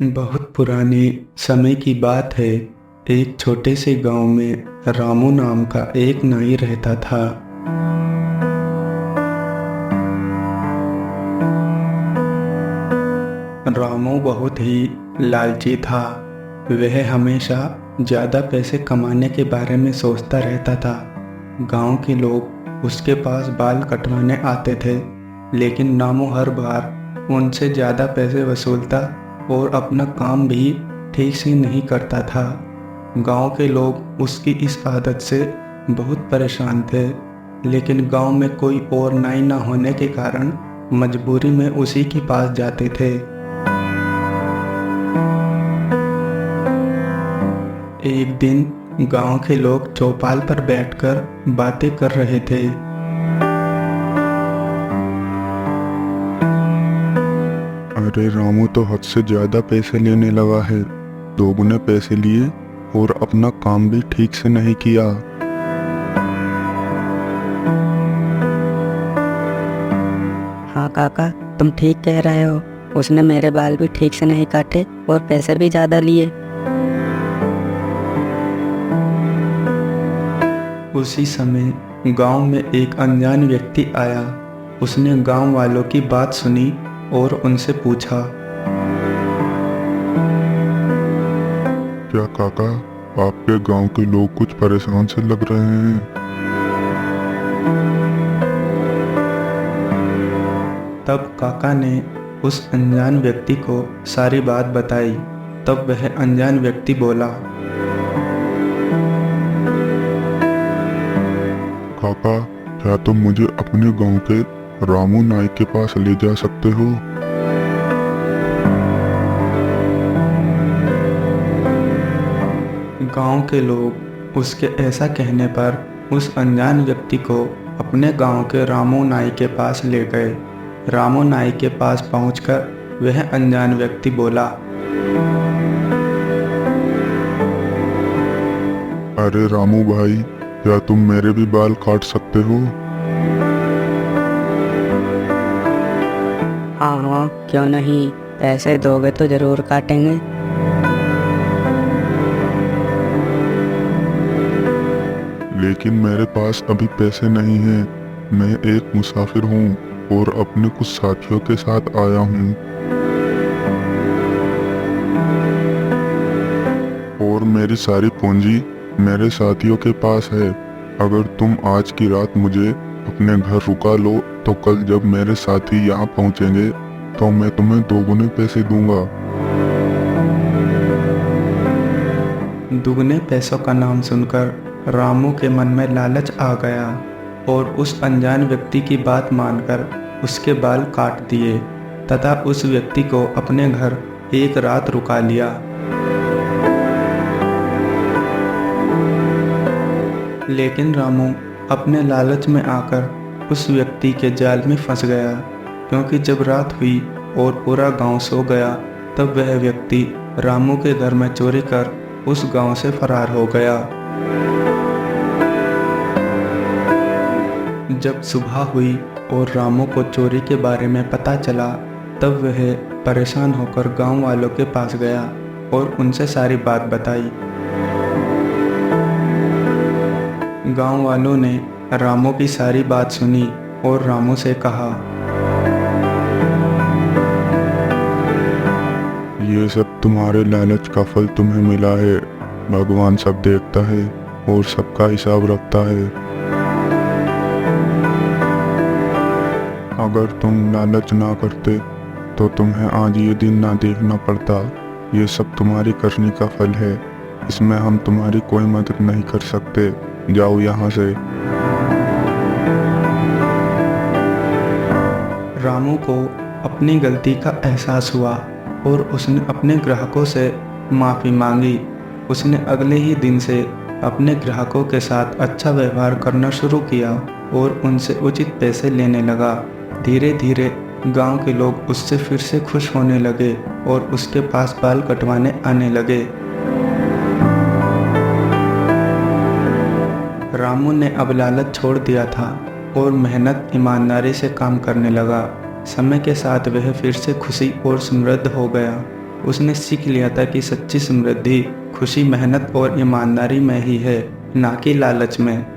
बहुत पुराने समय की बात है। एक छोटे से गांव में रामू नाम का एक नाई रहता था। रामू बहुत ही लालची था। वह हमेशा ज़्यादा पैसे कमाने के बारे में सोचता रहता था। गांव के लोग उसके पास बाल कटवाने आते थे, लेकिन रामू हर बार उनसे ज़्यादा पैसे वसूलता और अपना काम भी ठीक से नहीं करता था। गांव के लोग उसकी इस आदत से बहुत परेशान थे, लेकिन गांव में कोई और नाई ना होने के कारण मजबूरी में उसी के पास जाते थे। एक दिन गांव के लोग चौपाल पर बैठकर बातें कर रहे थे। अरे रामू तो हद से ज्यादा पैसे लेने लगा है। दोगुने पैसे लिए और अपना काम भी ठीक से नहीं किया। हाँ काका, तुम ठीक कह रहे हो। उसने मेरे बाल भी ठीक से नहीं काटे और पैसे भी ज़्यादा लिए। उसी समय गांव में एक अनजान व्यक्ति आया। उसने गांव वालों की बात सुनी और उनसे पूछा, क्या काका, आपके गांव के लोग कुछ परेशान से लग रहे हैं? तब काका ने उस अनजान व्यक्ति को सारी बात बताई। तब वह अनजान व्यक्ति बोला, काका, क्या तुम मुझे अपने गांव के रामू नाई के पास ले जा सकते हो? गांव के लोग उसके ऐसा कहने पर उस अनजान व्यक्ति को अपने गांव के रामू नाई के पास ले गए। रामू नाई के पास पहुंचकर वह अनजान व्यक्ति बोला, अरे रामू भाई, क्या तुम मेरे भी बाल काट सकते हो? हाँ, क्यों नहीं। पैसे दोगे तो ज़रूर काटेंगे। लेकिन मेरे पास अभी पैसे नहीं हैं। मैं एक मुसाफिर हूँ और अपने कुछ साथियों के साथ आया हूँ, और मेरी सारी पूंजी मेरे साथियों के पास है। अगर तुम आज की रात मुझे अपने घर रुका लो, तो कल जब मेरे साथी यहाँ पहुँचेंगे तो मैं तुम्हें दोगुने पैसे दूंगा। दुगने पैसों का नाम सुनकर रामू के मन में लालच आ गया और उस अनजान व्यक्ति की बात मानकर उसके बाल काट दिए तथा उस व्यक्ति को अपने घर एक रात रुका लिया। लेकिन रामू अपने लालच में आकर उस व्यक्ति के जाल में फंस गया, क्योंकि जब रात हुई और पूरा गांव सो गया, तब वह व्यक्ति रामू के घर में चोरी कर उस गांव से फरार हो गया। जब सुबह हुई और रामू को चोरी के बारे में पता चला, तब वह परेशान होकर गांव वालों के पास गया और उनसे सारी बात बताई। गांव वालों ने रामू की सारी बात सुनी और रामू से कहा, ये सब तुम्हारे लालच का फल तुम्हें मिला है। भगवान सब देखता है और सबका हिसाब रखता है। अगर तुम लालच ना करते तो तुम्हें आज ये दिन ना देखना पड़ता। ये सब तुम्हारी करनी का फल है। इसमें हम तुम्हारी कोई मदद नहीं कर सकते। जाओ यहाँ से। रामू को अपनी गलती का एहसास हुआ और उसने अपने ग्राहकों से माफ़ी मांगी। उसने अगले ही दिन से अपने ग्राहकों के साथ अच्छा व्यवहार करना शुरू किया और उनसे उचित पैसे लेने लगा। धीरे धीरे गांव के लोग उससे फिर से खुश होने लगे और उसके पास बाल कटवाने आने लगे। रामू ने अब लालच छोड़ दिया था और मेहनत ईमानदारी से काम करने लगा। समय के साथ वह फिर से खुशी और समृद्ध हो गया उसने सीख लिया था कि सच्ची समृद्धि खुशी मेहनत और ईमानदारी में ही है, ना कि लालच में।